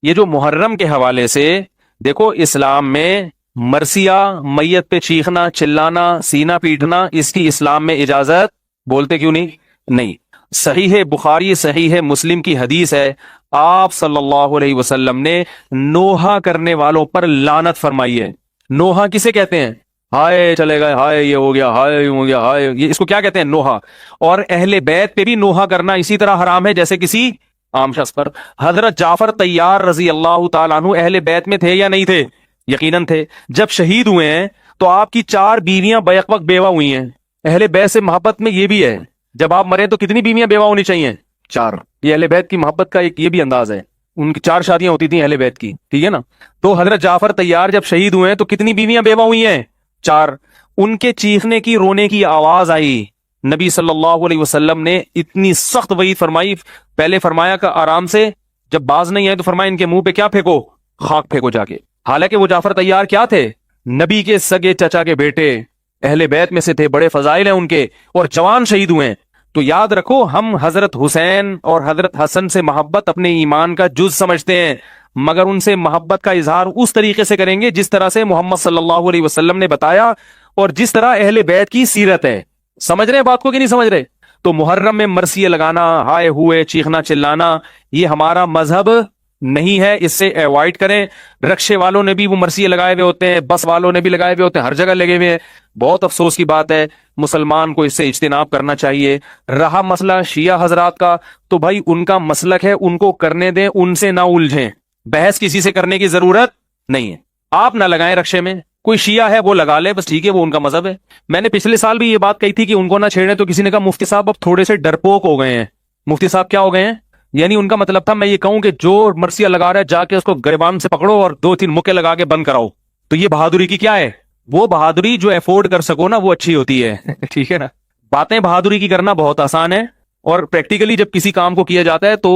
یہ جو محرم کے حوالے سے دیکھو، اسلام میں مرثیہ، میت پہ چیخنا، چلانا، سینہ پیٹنا، اس کی اسلام میں اجازت بولتے کیوں نہیں؟ صحیح بخاری صحیح مسلم کی حدیث ہے، آپ صلی اللہ علیہ وسلم نے نوحہ کرنے والوں پر لعنت فرمائی ہے۔ نوحہ کسے کہتے ہیں؟ ہائے چلے گئے، ہائے یہ ہو گیا، ہائے ہو گیا، ہائے، یہ اس کو کیا کہتے ہیں؟ نوحہ۔ اور اہل بیت پہ بھی نوحہ کرنا اسی طرح حرام ہے جیسے کسی عام شخص پر۔ حضرت جعفر طیار رضی اللہ تعالیٰ عنہ اہل بیت میں تھے یا نہیں تھے؟ یقیناً تھے۔ جب شہید ہوئے ہیں تو آپ کی 4 بیویاں بیک وقت بیوہ ہوئی ہیں۔ اہل بیت سے محبت میں یہ بھی ہے، جب آپ مریں تو کتنی بیویاں بیوہ ہونی چاہیے؟ 4۔ یہ اہل بیت کی محبت کا ایک یہ بھی انداز ہے، ان کی 4 شادیاں ہوتی تھیں اہل بیت کی، ٹھیک ہے نا؟ تو حضرت جعفر طیار جب شہید ہوئے ہیں تو کتنی بیویاں بیوہ ہوئی ہیں؟ 4۔ ان کے چیخنے کی، رونے کی آواز آئی، نبی صلی اللہ علیہ وسلم نے اتنی سخت وعید فرمائی۔ پہلے فرمایا کہ آرام سے، جب باز نہیں آئے تو فرمایا ان کے منہ پہ کیا پھینکو؟ خاک پھینکو جا کے۔ حالانکہ وہ جعفر طیار کیا تھے؟ نبی کے سگے چچا کے بیٹے، اہل بیت میں سے تھے، بڑے فضائل ہیں ان کے، اور جوان شہید ہوئے ہیں۔ تو یاد رکھو، ہم حضرت حسین اور حضرت حسن سے محبت اپنے ایمان کا جز سمجھتے ہیں، مگر ان سے محبت کا اظہار اس طریقے سے کریں گے جس طرح سے محمد صلی اللہ علیہ وسلم نے بتایا اور جس طرح اہل بیت کی سیرت ہے۔ سمجھ رہے ہیں بات کو کہ نہیں سمجھ رہے؟ تو محرم میں مرثیے لگانا، ہائے ہوئے، چیخنا چلانا، یہ ہمارا مذہب نہیں ہے، اس سے ایوائڈ کریں۔ رکشے والوں نے بھی وہ مرثیے لگائے ہوئے ہوتے ہیں، بس والوں نے بھی لگائے ہوئے ہوتے ہیں، ہر جگہ لگے ہوئے ہیں۔ بہت افسوس کی بات ہے، مسلمان کو اس سے اجتناب کرنا چاہیے۔ رہا مسئلہ شیعہ حضرات کا، تو بھائی ان کا مسلک ہے، ان کو کرنے دیں، ان سے نہ الجھیں، بحث کسی سے کرنے کی ضرورت نہیں ہے۔ آپ نہ لگائیں رکشے میں، کوئی شیعہ ہے وہ لگا لے، بس ٹھیک ہے، وہ ان کا مذہب ہے۔ میں نے پچھلے سال بھی یہ بات کہی تھی کہ ان کو نہ چھیڑیں، تو کسی نے کہا مفتی صاحب اب تھوڑے سے ڈرپوک ہو گئے ہیں۔ مفتی صاحب کیا ہو گئے ہیں؟ یعنی ان کا مطلب تھا میں یہ کہوں کہ جو مرثیہ لگا رہا ہے جا کے اس کو گریبان سے پکڑو اور 2-3 مکے لگا کے بند کراؤ۔ تو یہ بہادری کی کیا ہے؟ وہ بہادری جو افورڈ کر سکو نا، وہ اچھی ہوتی ہے ٹھیک ہے نا؟ باتیں بہادری کی کرنا بہت آسان ہے، اور پریکٹیکلی جب کسی کام کو کیا جاتا ہے تو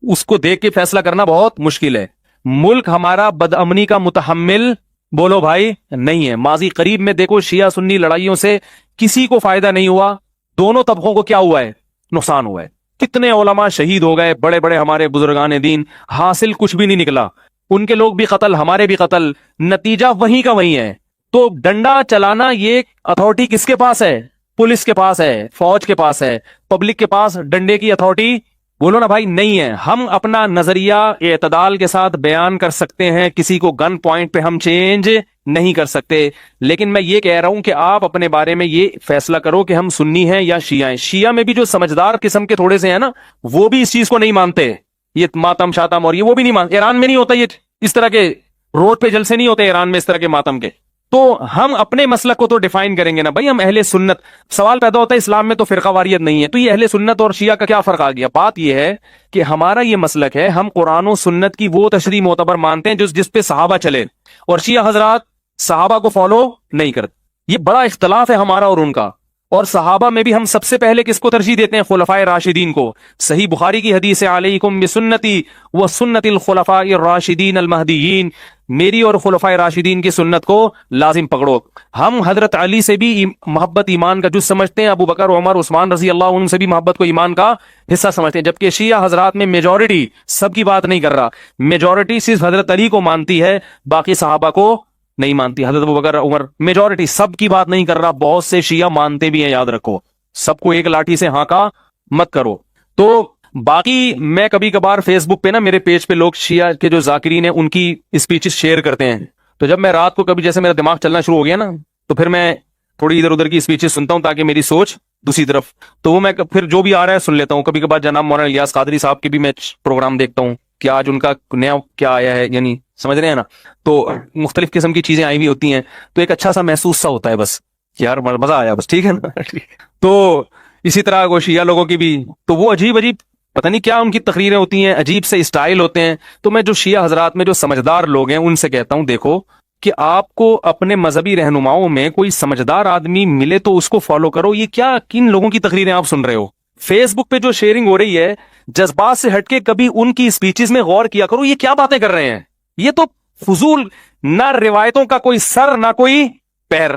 اس کو دیکھ کے فیصلہ کرنا بہت مشکل ہے۔ ملک ہمارا بدامنی کا متحمل بولو بھائی نہیں ہے۔ ماضی قریب میں دیکھو، شیعہ سنی لڑائیوں سے کسی کو فائدہ نہیں ہوا، دونوں طبقوں کو کیا ہوا ہے؟ نقصان ہوا ہے۔ کتنے علماء شہید ہو گئے، بڑے بڑے ہمارے بزرگان دین، حاصل کچھ بھی نہیں نکلا۔ ان کے لوگ بھی قتل، ہمارے بھی قتل، نتیجہ وہیں کا وہیں ہے۔ تو ڈنڈا چلانا یہ اتھارٹی کس کے پاس ہے؟ پولیس کے پاس ہے، فوج کے پاس ہے۔ پبلک کے پاس ڈنڈے کی اتھارٹی بولو نا بھائی نہیں ہے۔ ہم اپنا نظریہ اعتدال کے ساتھ بیان کر سکتے ہیں، کسی کو گن پوائنٹ پہ ہم چینج نہیں کر سکتے، لیکن میں یہ کہہ رہا ہوں کہ آپ اپنے بارے میں یہ فیصلہ کرو کہ ہم سنی ہیں یا شیعہ ہیں۔ شیعہ میں بھی جو سمجھدار قسم کے تھوڑے سے ہیں نا، وہ بھی اس چیز کو نہیں مانتے، یہ ماتم شاتم اور یہ وہ بھی نہیں مانتے۔ ایران میں نہیں ہوتا یہ، اس طرح کے روڈ پہ جلسے نہیں ہوتے ایران میں اس طرح کے ماتم کے۔ تو ہم اپنے مسلک کو تو ڈیفائن کریں گے نا بھائی، ہم اہل سنت۔ سوال پیدا ہوتا ہے اسلام میں تو فرقہ واریت نہیں ہے، تو یہ اہل سنت اور شیعہ کا کیا فرق آ گیا؟ بات یہ ہے کہ ہمارا یہ مسلک ہے، ہم قرآن و سنت کی وہ تشریح معتبر مانتے ہیں جس پہ صحابہ چلے، اور شیعہ حضرات صحابہ کو فالو نہیں کرتے۔ یہ بڑا اختلاف ہے ہمارا اور ان کا۔ اور صحابہ میں بھی ہم سب سے پہلے کس کو ترجیح دیتے ہیں؟ خلفائے راشدین کو۔ صحیح بخاری کی حدیث ہے، علیکم بسنتی و سنت الخلفاء الراشدین المہدیین، میری اور خلفائے راشدین کی سنت کو لازم پکڑو۔ ہم حضرت علی سے بھی محبت ایمان کا جز سمجھتے ہیں، ابو بکر، عمر، عثمان رضی اللہ عنہ سے بھی محبت کو ایمان کا حصہ سمجھتے ہیں، جبکہ شیعہ حضرات میں میجورٹی، سب کی بات نہیں کر رہا، میجورٹی صرف حضرت علی کو مانتی ہے، باقی صحابہ کو نہیں مانتی۔ حضرت ابو بکر، عمر، میجورٹی، سب کی بات نہیں کر رہا، بہت سے شیعہ مانتے بھی ہیں، یاد رکھو، سب کو ایک لاٹھی سے ہانکا مت کرو۔ تو باقی میں کبھی کبھار فیس بک پہ نا، میرے پیج پہ لوگ شیعہ کے جو ذاکرین ہیں ان کی اسپیچز شیئر کرتے ہیں، تو جب میں رات کو کبھی جیسے میرا دماغ چلنا شروع ہو گیا نا، تو پھر میں تھوڑی ادھر ادھر کی اسپیچز سنتا ہوں تاکہ میری سوچ دوسری طرف، تو وہ میں پھر جو بھی آ رہا ہے سن لیتا ہوں۔ کبھی کبھار جناب مولانا الیاس قادری صاحب کے بھی میں پروگرام دیکھتا ہوں کہ آج ان کا نیا کیا آیا ہے، یعنی سمجھ رہے ہیں نا، تو مختلف قسم کی چیزیں آئی ہوئی ہوتی ہیں، تو ایک اچھا سا محسوس سا ہوتا ہے، بس یار مزہ آیا، بس ٹھیک ہے نا تو اسی طرح وہ شیعہ لوگوں کی بھی، تو وہ عجیب عجیب پتہ نہیں کیا ان کی تقریریں ہوتی ہیں، عجیب سے اسٹائل ہوتے ہیں۔ تو میں جو شیعہ حضرات میں جو سمجھدار لوگ ہیں ان سے کہتا ہوں، دیکھو کہ آپ کو اپنے مذہبی رہنماؤں میں کوئی سمجھدار آدمی ملے تو اس کو فالو کرو۔ یہ کیا کن لوگوں کی تقریریں آپ سن رہے ہو؟ فیس بک پہ جو شیئرنگ ہو رہی ہے، جذبات سے ہٹ کے کبھی ان کی اسپیچز میں غور کیا کرو، یہ کیا باتیں کر رہے ہیں؟ یہ تو فضول، نہ روایتوں کا کوئی سر نہ کوئی پیر،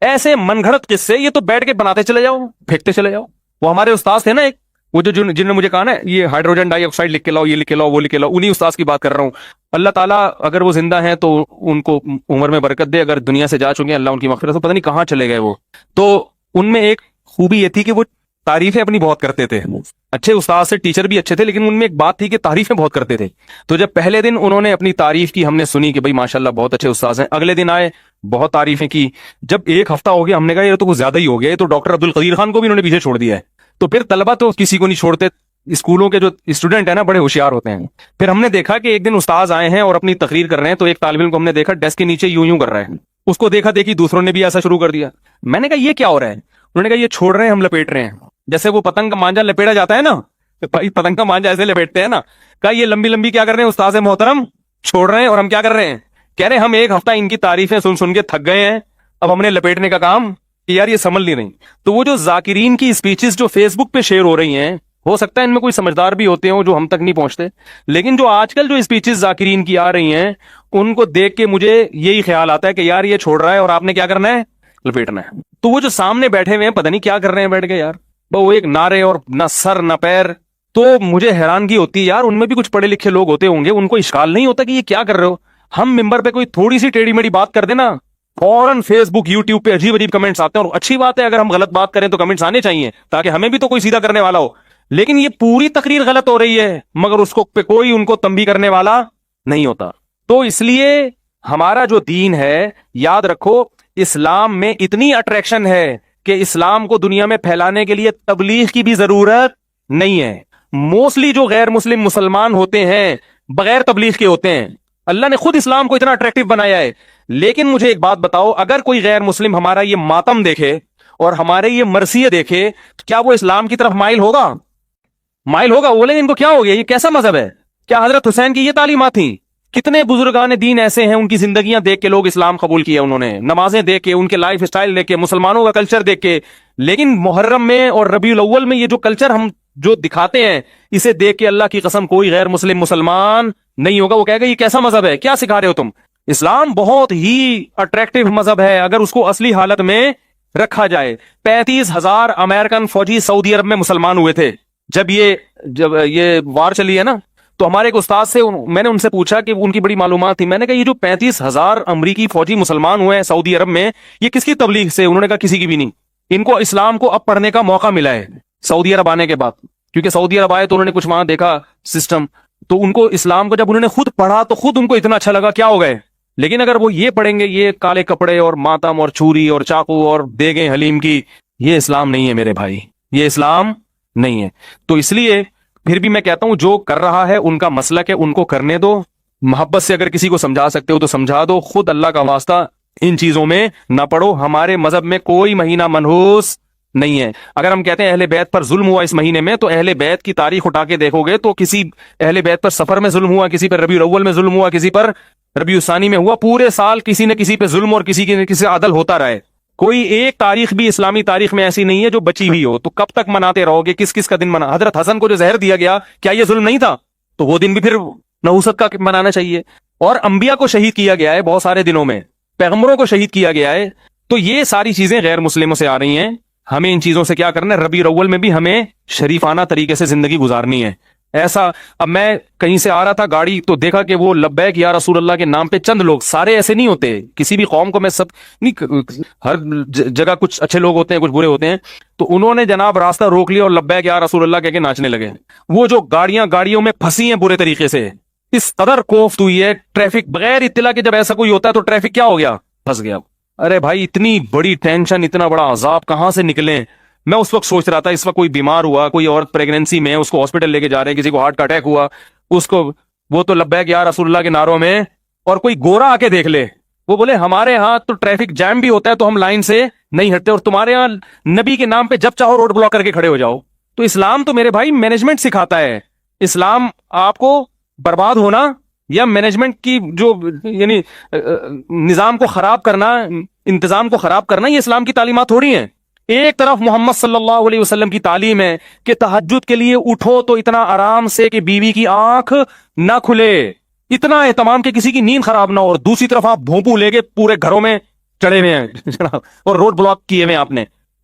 ایسے من گھڑت قصے، یہ تو بیٹھ کے بناتے چلے جاؤ، پھینکتے چلے جاؤ۔ وہ ہمارے استاد تھے نا ایک وہ جو جن نے مجھے کہا نا یہ ہائیڈروجن ڈائی آکسائڈ لکھ کے لاؤ، یہ لکھ کے لاؤ، وہ لکھ کے لاؤ، انہی استاذ کی بات کر رہا ہوں. اللہ تعالیٰ اگر وہ زندہ ہیں تو ان کو عمر میں برکت دے، اگر دنیا سے جا چکے ہیں اللہ ان کی مغفرت، تو پتہ نہیں کہاں چلے گئے وہ. تو ان میں ایک خوبی یہ تھی کہ وہ تعریفیں اپنی بہت کرتے تھے. اچھے استاد سے، ٹیچر بھی اچھے تھے، لیکن ان میں ایک بات تھی کہ تعریفیں بہت کرتے تھے. تو جب پہلے دن انہوں نے اپنی تعریف کی، ہم نے سنی کہ بھائی ماشاءاللہ بہت اچھے استاد ہیں. اگلے دن آئے، بہت تعریفیں کی. جب ایک ہفتہ ہو گیا ہم نے کہا یہ تو کچھ زیادہ ہی ہو گیا، یہ تو ڈاکٹر عبد القدیر خان کو بھی انہوں نے پیچھے چھوڑ دیا ہے. تو پھر طلبہ تو کسی کو نہیں چھوڑتے، اسکولوں کے جو اسٹوڈنٹ ہیں نا بڑے ہوشیار ہوتے ہیں. پھر ہم نے دیکھا کہ ایک دن استاذ آئے ہیں اور اپنی تقریر کر رہے ہیں، تو ایک طالب علم کو ہم نے دیکھا ڈیسک کے نیچے یوں یوں کر رہا ہے. اس کو دیکھا دیکھی دوسروں نے بھی ایسا شروع کر دیا. میں نے کہا یہ کیا ہو رہا ہے؟ انہوں نے کہا یہ چھوڑ رہے ہیں، ہم لپیٹ رہے ہیں. جیسے وہ پتنگ کا مانجا لپیٹا جاتا ہے نا، بھائی پتنگ کا مانجا ایسے لپیٹتے ہیں نا. کہا یہ لمبی لمبی کیا کر رہے ہیں استاذ محترم؟ چھوڑ رہے ہیں. اور ہم کیا کر رہے ہیں؟ کہہ رہے ہیں ہم ایک ہفتہ ان کی تعریفیں سن سن کے تھک گئے ہیں، اب ہم نے لپیٹنے کا کام کہ یار یہ سنبھل نہیں رہی. تو وہ جو ذاکرین کی اسپیچز جو فیس بک پہ شیئر ہو رہی ہیں، ہو سکتا ہے ان میں کوئی سمجھدار بھی ہوتے ہوں جو ہم تک نہیں پہنچتے، لیکن جو آج کل جو اسپیچز ذاکرین کی آ رہی ہیں ان کو دیکھ کے مجھے یہی خیال آتا ہے کہ یار یہ چھوڑ رہا ہے اور آپ نے کیا کرنا ہے؟ لپیٹنا ہے. تو وہ جو سامنے بیٹھے ہوئے ہیں پتہ نہیں کیا کر رہے ہیں بیٹھ کے یار، وہ ایک نعرے اور نہ سر نہ پیر. تو مجھے حیرانگی ہوتی ہے یار، ان میں بھی کچھ پڑھے لکھے لوگ ہوتے ہوں گے، ان کو اشکال نہیں ہوتا کہ یہ کیا کر رہے ہو. ہم ممبر پہ کوئی تھوڑی سی ٹیڑھی میڑھی بات کر دینا، فوراً فیس بک یوٹیوب پہ عجیب عجیب کمنٹس آتے ہیں. اور اچھی بات ہے اگر ہم غلط بات کریں تو کمنٹس آنے چاہیے تاکہ ہمیں بھی تو کوئی سیدھا کرنے والا ہو. لیکن یہ پوری تقریر غلط ہو رہی ہے مگر اس کو پہ کوئی ان کو تنبیہ کرنے والا نہیں ہوتا. تو اس لیے ہمارا جو دین ہے، یاد رکھو اسلام میں اتنی اٹریکشن ہے کہ اسلام کو دنیا میں پھیلانے کے لیے تبلیغ کی بھی ضرورت نہیں ہے. موسٹلی جو غیر مسلم مسلمان ہوتے ہیں بغیر تبلیغ کے ہوتے ہیں. اللہ نے خود اسلام کو اتنا اٹریکٹیو بنایا ہے. لیکن مجھے ایک بات بتاؤ، اگر کوئی غیر مسلم ہمارا یہ ماتم دیکھے اور ہمارے یہ مرثیے دیکھے تو کیا وہ اسلام کی طرف مائل ہوگا؟ مائل ہوگا؟ وہ بولیں گے ان کو کیا ہو گیا، یہ کیسا مذہب ہے؟ کیا حضرت حسین کی یہ تعلیمات تھیں؟ کتنے بزرگان دین ایسے ہیں ان کی زندگیاں دیکھ کے لوگ اسلام قبول کیا، انہوں نے نمازیں دیکھ کے، ان کے لائف اسٹائل دیکھ کے، مسلمانوں کا کلچر دیکھ کے. لیکن محرم میں اور ربیع الاول میں یہ جو کلچر ہم جو دکھاتے ہیں، اسے دیکھ کے اللہ کی قسم کوئی غیر مسلم مسلمان نہیں ہوگا. وہ کہے گا یہ کیسا مذہب ہے، کیا سکھا رہے ہو تم؟ اسلام بہت ہی اٹریکٹیو مذہب ہے اگر اس کو اصلی حالت میں رکھا جائے. 35,000 امریکن فوجی سعودی عرب میں مسلمان ہوئے تھے جب یہ وار چلی ہے نا. تو ہمارے ایک استاد سے میں نے ان سے پوچھا کہ ان کی بڑی معلومات تھی. میں نے کہا یہ جو 35,000 امریکی فوجی مسلمان ہوئے ہیں سعودی عرب میں، یہ کس کی تبلیغ سے؟ انہوں نے کہا کسی کی بھی نہیں. ان کو اسلام کو اب پڑھنے کا موقع ملا ہے سعودی عرب آنے کے بعد، کیونکہ سعودی عرب آئے تو انہوں نے کچھ وہاں دیکھا سسٹم، تو ان کو اسلام کو جب انہوں نے خود پڑھا تو خود ان کو اتنا اچھا لگا، کیا ہو گئے. لیکن اگر وہ یہ پڑھیں گے یہ کالے کپڑے اور ماتم اور چھری اور چاقو اور دیگیں حلیم کی، یہ اسلام نہیں ہے میرے بھائی، یہ اسلام نہیں ہے. تو اس لیے پھر بھی میں کہتا ہوں جو کر رہا ہے ان کا مسلک ہے، ان کو کرنے دو. محبت سے اگر کسی کو سمجھا سکتے ہو تو سمجھا دو. خود اللہ کا واسطہ ان چیزوں میں نہ پڑو. ہمارے مذہب میں کوئی مہینہ منحوس نہیں ہے. اگر ہم کہتے ہیں اہل بیت پر ظلم ہوا اس مہینے میں، تو اہل بیت کی تاریخ اٹھا کے دیکھو گے تو کسی اہل بیت پر سفر میں ظلم ہوا، کسی پر ربیع الاول میں ظلم ہوا، کسی پر ربیع الثانی میں ہوا. پورے سال کسی نہ کسی پہ ظلم اور کسی نے کسی عدل ہوتا رہے. کوئی ایک تاریخ بھی اسلامی تاریخ میں ایسی نہیں ہے جو بچی ہوئی ہو. تو کب تک مناتے رہو گے؟ کس کس کا دن منا؟ حضرت حسن کو جو زہر دیا گیا کیا یہ ظلم نہیں تھا؟ تو وہ دن بھی پھر نحوست کا منانا چاہیے. اور انبیاء کو شہید کیا گیا ہے بہت سارے دنوں میں، پیغمبروں کو شہید کیا گیا ہے. تو یہ ساری چیزیں غیر مسلموں سے آ رہی ہیں. ہمیں ان چیزوں سے کیا کرنا ہے؟ ربیع الاول میں بھی ہمیں شریفانہ طریقے سے زندگی گزارنی ہے. ایسا اب میں کہیں سے آ رہا تھا گاڑی تو دیکھا کہ وہ لبیک یا رسول اللہ کے نام پہ چند لوگ، سارے ایسے نہیں ہوتے. کسی بھی قوم کو میں سب نہیں، ہر جگہ کچھ اچھے لوگ ہوتے ہیں کچھ برے ہوتے ہیں. تو انہوں نے جناب راستہ روک لیا اور لبیک یا رسول اللہ کہہ کے ناچنے لگے. وہ جو گاڑیوں میں پھنسی ہیں برے طریقے سے، اس قدر کوفت ہوئی ہے ٹریفک بغیر اطلاع کے. جب ایسا کوئی ہوتا ہے تو ٹریفک کیا ہو گیا؟ پھنس گیا. ارے بھائی اتنی بڑی ٹینشن، اتنا بڑا عذاب کہاں سے نکلیں؟ میں اس وقت سوچ رہا تھا اس وقت کوئی بیمار ہوا، کوئی عورت پریگننسی میں، اس کو ہاسپٹل لے کے جا رہے ہیں، کسی کو ہارٹ کا اٹیک ہوا، اس کو وہ تو لبیک یا رسول اللہ کے نعروں میں. اور کوئی گورا آ کے دیکھ لے، وہ بولے ہمارے ہاں تو ٹریفک جام بھی ہوتا ہے تو ہم لائن سے نہیں ہٹتے، اور تمہارے ہاں نبی کے نام پہ جب چاہو روڈ بلاک کر کے کھڑے ہو جاؤ. تو اسلام تو میرے بھائی مینجمنٹ سکھاتا ہے. اسلام آپ کو برباد ہونا یا مینجمنٹ کی جو یعنی نظام کو خراب کرنا، انتظام کو خراب کرنا، یہ اسلام کی تعلیمات تھوڑی ہیں. ایک طرف محمد صلی اللہ علیہ وسلم کی تعلیم ہے کہ تہجد کے لیے اٹھو تو اتنا آرام سے کہ بیوی کی آنکھ نہ کھلے، اتنا اہتمام کہ کسی کی نیند خراب نہ ہو، اور دوسری طرف آپ بھونپو لے کے پورے گھروں میں چڑھے ہوئے ہیں اور روڈ بلاک کیے ہوئے آپ نے.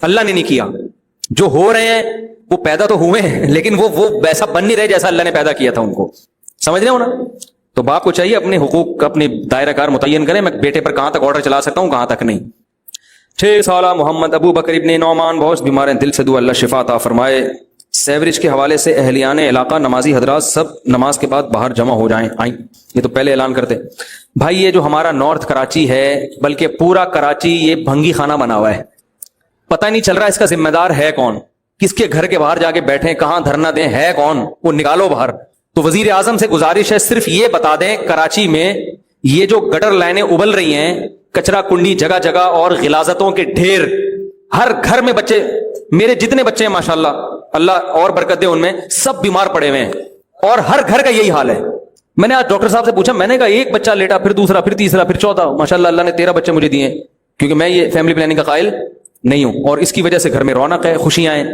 اللہ نے نہیں کیا. جو ہو رہے ہیں وہ پیدا تو ہوئے ہیں لیکن وہ ویسا بن نہیں رہے جیسا اللہ نے پیدا کیا تھا ان کو. سمجھ رہے ہو نا؟ تو باپ کو چاہیے اپنے حقوق اپنے دائرہ کار متعین کریں. میں بیٹے پر کہاں تک آرڈر چلا سکتا ہوں کہاں تک نہیں. 6 سالہ محمد ابو بکر ابن نعمان بہت بیمار ہیں, دل سے دعا اللہ شفا عطا فرمائے. سیوریج کے حوالے سے اہلیان علاقہ نمازی حضرات سب نماز کے بعد باہر جمع ہو جائیں. آئیں, یہ تو پہلے اعلان کرتے. بھائی یہ جو ہمارا نارتھ کراچی ہے بلکہ پورا کراچی یہ بھنگی خانہ بنا ہوا ہے. پتہ نہیں چل رہا اس کا ذمہ دار ہے کون, کس کے گھر کے باہر جا کے بیٹھیں, کہاں دھرنا دیں, ہے کون, وہ نکالو باہر. تو وزیر اعظم سے گزارش ہے صرف یہ بتا دیں کراچی میں یہ جو گٹر لائنیں ابل رہی ہیں, کچرا کنڈی جگہ جگہ اور غلاظتوں کے ڈھیر, ہر گھر میں بچے, میرے جتنے بچے ہیں ماشاءاللہ اللہ اور برکت دے ان میں, سب بیمار پڑے ہوئے ہیں اور ہر گھر کا یہی حال ہے. میں نے آج ڈاکٹر صاحب سے پوچھا, میں نے کہا ایک بچہ لیٹا پھر دوسرا پھر تیسرا پھر چوتھا, ماشاءاللہ اللہ نے 13 بچے مجھے دیے کیونکہ میں یہ فیملی پلاننگ کا قائل نہیں ہوں اور اس کی وجہ سے گھر میں رونق ہے, خوشیاں ہیں,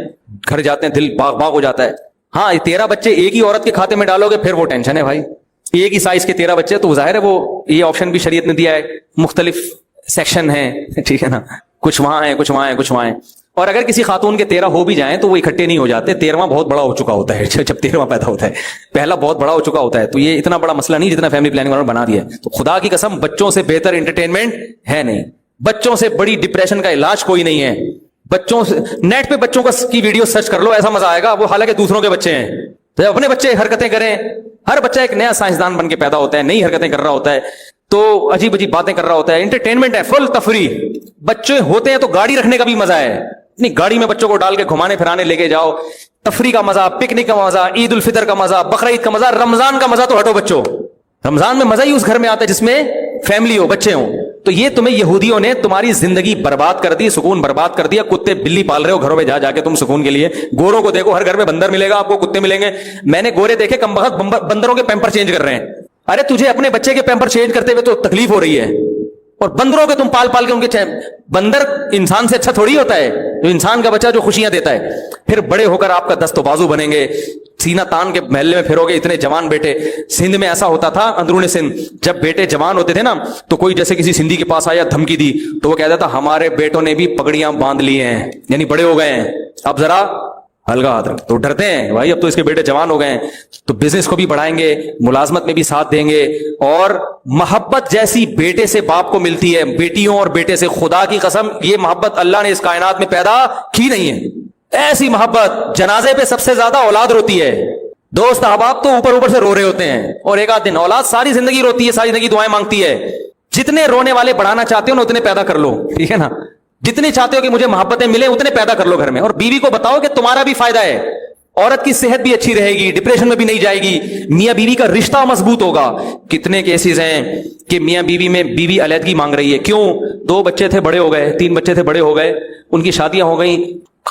گھر جاتے ہیں دل باغ باغ ہو جاتا ہے. ہاں 13 بچے ایک ہی عورت کے کھاتے میں ڈالو گے پھر وہ ٹینشن ہے بھائی. ایک ہی سائز کے 13 بچے تو ظاہر ہے وہ یہ آپشن بھی شریعت نے دیا ہے, مختلف سیکشن ہیں, ٹھیک ہے نا, کچھ وہاں ہیں کچھ وہاں ہیں کچھ وہاں ہیں. اور اگر کسی خاتون کے 13 ہو بھی جائیں تو وہ اکٹھے نہیں ہو جاتے, 13واں بہت بڑا ہو چکا ہوتا ہے جب 13واں پیدا ہوتا ہے, پہلا بہت بڑا ہو چکا ہوتا ہے. تو یہ اتنا بڑا مسئلہ نہیں جتنا فیملی پلاننگ والوں نے بنا دیا ہے. تو خدا کی قسم بچوں سے بہتر انٹرٹینمنٹ ہے نہیں, بچوں سے بڑی ڈپریشن کا علاج کوئی نہیں ہے. بچوں سے نیٹ پہ بچوں کی ویڈیو سرچ کر لو, ایسا مزہ آئے گا. وہ حالانکہ دوسروں کے بچے ہیں, تو اپنے بچے حرکتیں کریں. ہر بچہ ایک نیا سائنسدان بن کے پیدا ہوتا ہے, نئی حرکتیں کر رہا ہوتا ہے, تو عجیب عجیب باتیں کر رہا ہوتا ہے. انٹرٹینمنٹ ہے, فل تفریح. بچے ہوتے ہیں تو گاڑی رکھنے کا بھی مزہ ہے, نہیں گاڑی میں بچوں کو ڈال کے گھمانے پھرانے لے کے جاؤ, تفریح کا مزہ, پکنک کا مزہ, عید الفطر کا مزہ, بقرعید کا مزہ, رمضان کا مزہ تو ہٹو بچوں, رمضان میں مزہ ہی اس گھر میں آتا ہے جس میں فیملی ہو, بچے ہوں. تو یہ تمہیں یہودیوں نے تمہاری زندگی برباد کر دی, سکون برباد کر دیا. کتے بلی پال رہے ہو گھروں میں جا جا کے تم سکون کے لیے. گوروں کو دیکھو, ہر گھر میں بندر ملے گا آپ کو, کتے ملیں گے. میں نے گورے دیکھے کم بخت بندروں کے پیمپر چینج کر رہے ہیں. ارے تجھے اپنے بچے کے پیمپر چینج کرتے ہوئے تو تکلیف ہو رہی ہے, اور بندروں کے تم پال پال کے ان کے بندر انسان سے اچھا تھوڑی ہوتا ہے, جو انسان کا بچہ جو خوشیاں دیتا ہے. پھر بڑے ہو کر آپ کا دست و بازو بنیں گے, سینہ تان کے محلے میں پھرو گے. اتنے جوان بیٹے سندھ میں ایسا ہوتا تھا, اندرون سندھ جب بیٹے جوان ہوتے تھے نا, تو کوئی جیسے کسی سندھی کے پاس آیا دھمکی دی تو وہ کہتا تھا ہمارے بیٹوں نے بھی پگڑیاں باندھ لی ہیں, یعنی بڑے ہو گئے ہیں, اب ذرا ہلکا ہاتھ رکھ. تو ڈرتے ہیں بھائی, اب تو اس کے بیٹے جوان ہو گئے ہیں, تو بزنس کو بھی بڑھائیں گے, ملازمت میں بھی ساتھ دیں گے. اور محبت جیسی بیٹے سے باپ کو ملتی ہے, بیٹیوں اور بیٹے سے, خدا کی قسم یہ محبت اللہ نے اس کائنات میں پیدا کی نہیں ہے. ایسی محبت, جنازے پہ سب سے زیادہ اولاد روتی ہے, دوست احباب تو اوپر اوپر سے رو رہے ہوتے ہیں, اور ایک آدھ دن اولاد ساری زندگی روتی ہے, ساری زندگی دعائیں مانگتی ہے. جتنے رونے والے بڑھانا چاہتے ہو نا اتنے پیدا کر لو, ٹھیک ہے نا. جتنے چاہتے ہو کہ مجھے محبتیں ملیں اتنے پیدا کر لو گھر میں, اور بیوی کو بتاؤ کہ تمہارا بھی فائدہ ہے, عورت کی صحت بھی اچھی رہے گی, ڈپریشن میں بھی نہیں جائے گی, میاں بیوی کا رشتہ مضبوط ہوگا. کتنے کیسز ہیں کہ میاں بیوی میں بیوی علیحدگی مانگ رہی ہے, کیوں؟ 2 بچے تھے بڑے ہو گئے, 3 بچے تھے بڑے ہو گئے, ان کی شادیاں ہو گئیں.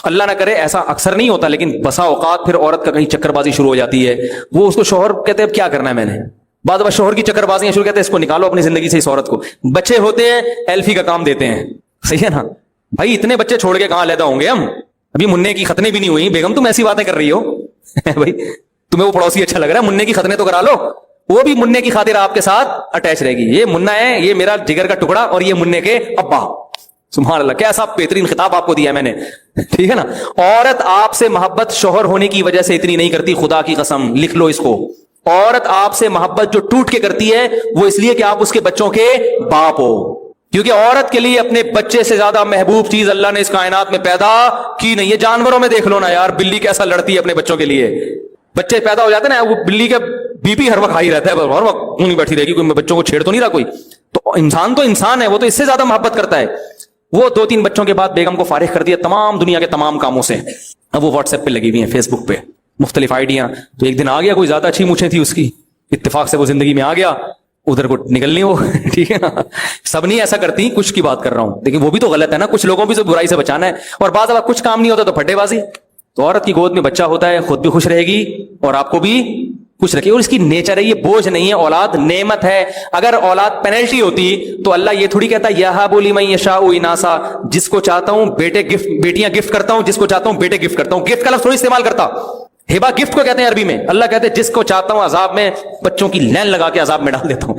اللہ نہ کرے ایسا اکثر نہیں ہوتا لیکن بسا اوقات پھر عورت کا کہیں چکر بازی شروع ہو جاتی ہے. وہ اس کو شوہر کہتے ہیں اب کیا کرنا ہے میں نے, بعد بار شوہر کی چکر بازیاں شروع کہتے ہیں اس کو نکالو اپنی زندگی سے اس عورت کو. بچے ہوتے ہیں ایلفی کا کام دیتے ہیں, صحیح ہے نا بھائی. اتنے بچے چھوڑ کے کہاں علیحدہ ہوں گے ہم, ابھی منع کی ختنیں بھی نہیں ہوئی. بیگم تم ایسی باتیں کر رہی ہو بھائی, تمہیں وہ پڑوسی اچھا لگ رہا ہے, منع کی ختنیں تو کرا لو, وہ بھی منع کی خاطر آپ کے ساتھ اٹیچ رہے گی. یہ منع ہے, یہ میرا جگر کا ٹکڑا, اور یہ منع کے ابا. سبحان اللہ, کیسا بہترین خطاب آپ کو دیا میں نے, ٹھیک ہے نا. عورت آپ سے محبت شوہر ہونے کی وجہ سے اتنی نہیں کرتی, خدا کی قسم لکھ لو اس کو. عورت آپ سے محبت جو ٹوٹ کے کرتی ہے وہ اس لیے کہ آپ اس کے بچوں کے باپ ہو, کیونکہ عورت کے لیے اپنے بچے سے زیادہ محبوب چیز اللہ نے اس کائنات میں پیدا کی نہیں ہے. جانوروں میں دیکھ لو نا یار, بلی کیسا لڑتی ہے اپنے بچوں کے لیے. بچے پیدا ہو جاتے ہیں نا, وہ بلی کا بی پی ہر وقت ہائی رہتا ہے, ہر وقت نہیں بیٹھی رہے گی, کوئی بچوں کو چھیڑ تو نہیں رہا کوئی. تو انسان تو انسان ہے, وہ تو اس سے زیادہ محبت کرتا ہے. وہ 2-3 بچوں کے بعد بیگم کو فارغ کر دیا تمام دنیا کے تمام کاموں سے. اب وہ واٹس ایپ پہ لگی ہوئی ہیں, فیس بک پہ مختلف آئیڈیاں. تو ایک دن آ گیا, کوئی زیادہ اچھی مونچھیں تھی اس کی, اتفاق سے وہ زندگی میں آ گیا, ادھر کو نکلنی ہو, ٹھیک ہے نا. سب نہیں ایسا کرتی, کچھ کی بات کر رہا ہوں, لیکن وہ بھی تو غلط ہے نا. کچھ لوگوں بھی سے برائی سے بچانا ہے, اور بعض اگر کچھ کام نہیں ہوتا تو پھٹے بازی. تو عورت کی گود میں بچہ ہوتا ہے, خود بھی خوش رہے گی اور آپ کو بھی خوش رکھے, اور اس کی نیچر ہے, یہ بوجھ نہیں ہے. اولاد نعمت ہے. اگر اولاد پینلٹی ہوتی تو اللہ یہ تھوڑی کہتا یہب لمن یشاء اناثا, جس کو چاہتا ہوں بیٹے گفٹ, بیٹیاں گفٹ کرتا ہوں, جس کو چاہتا ہوں بیٹے گفٹ کرتا ہوں. گفٹ کا لفظ تھوڑی استعمال کرتا, ہبا گفٹ کو کہتے ہیں عربی میں. اللہ کہتے ہیں جس کو چاہتا ہوں عذاب میں بچوں کی لین لگا کے عذاب میں ڈال دیتا ہوں.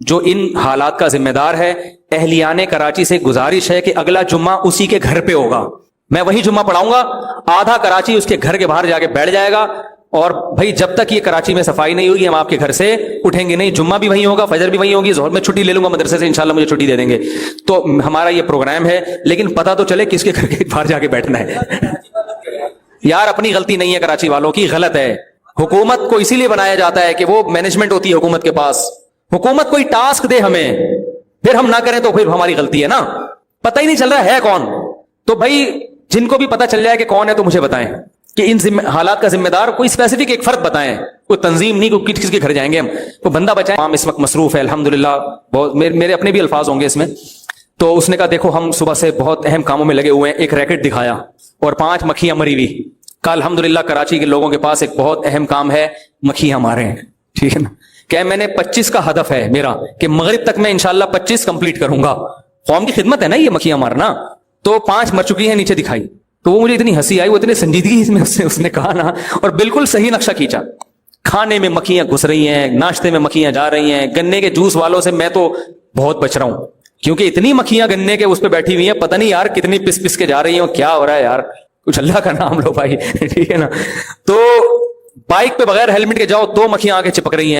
جو ان حالات کا ذمہ دار ہے، اہلیان کراچی سے گزارش ہے کہ اگلا جمعہ اسی کے گھر پہ ہوگا، میں وہی جمعہ پڑھاؤں گا، آدھا کراچی اس کے گھر کے باہر جا کے بیٹھ جائے گا، اور بھائی جب تک یہ کراچی میں صفائی نہیں ہوگی ہم آپ کے گھر سے اٹھیں گے نہیں، جمعہ بھی وہیں ہوگا، فجر بھی وہیں ہوگی، ظہر میں چھٹی لے لوں گا مدرسے سے، انشاءاللہ مجھے چھٹی دے دیں گے۔ تو ہمارا یہ پروگرام ہے، لیکن پتہ تو چلے کس کے گھر کے باہر جا کے بیٹھنا ہے۔ یار اپنی غلطی نہیں ہے، کراچی والوں کی غلط ہے۔ حکومت کو اسی لیے بنایا جاتا ہے کہ وہ مینجمنٹ ہوتی ہے حکومت کے پاس، حکومت کوئی ٹاسک دے ہمیں، پھر ہم نہ کریں تو پھر ہماری غلطی ہے نا، پتہ ہی نہیں چل رہا ہے کون۔ تو بھائی جن کو بھی پتہ چل جائے کہ کون ہے تو مجھے بتائیں کہ ان حالات کا ذمہ دار کوئی اسپیسیفک ایک فرد بتائیں، کوئی تنظیم نہیں، کوئی کس کے گھر جائیں گے ہم، کوئی بندہ بچائیں۔ ہم اس وقت مصروف ہے الحمدللہ، بہت میرے اپنے بھی الفاظ ہوں گے اس میں۔ تو اس نے کہا دیکھو ہم صبح سے بہت اہم کاموں میں لگے ہوئے ہیں، ایک ریکٹ دکھایا اور 5 مکھیاں مری ہوئی۔ کہا الحمدللہ کراچی کے لوگوں کے پاس ایک بہت اہم کام ہے، مکھیاں مارے ہیں، ٹھیک ہے نا۔ کہ میں نے 25 کا ہدف ہے میرا کہ مغرب تک میں انشاءاللہ 25 کمپلیٹ کروں گا، قوم کی خدمت ہے نا یہ مکھیاں مارنا۔ تو 5 مر چکی ہیں نیچے دکھائی، تو وہ مجھے اتنی ہنسی آئی، وہ اتنی سنجیدگی اس میں اس نے کہا نا، اور بالکل صحیح نقشہ کھینچا۔ کھانے میں مکھیاں گھس رہی ہیں، ناشتے میں مکھیاں جا رہی ہیں، گنے کے جوس والوں سے میں تو بہت بچ رہا ہوں، کیونکہ اتنی مکھیاں گنے کے اس پہ بیٹھی ہوئی ہیں، پتہ نہیں یار کتنی پس پس کے جا رہی ہیں، کیا ہو رہا ہے یار، کچھ اللہ کا نام لو بھائی، ٹھیک ہے نا۔ تو بائک پہ بغیر ہیلمٹ کے جاؤ، 2 مکھیاں آ کے چپک رہی ہیں۔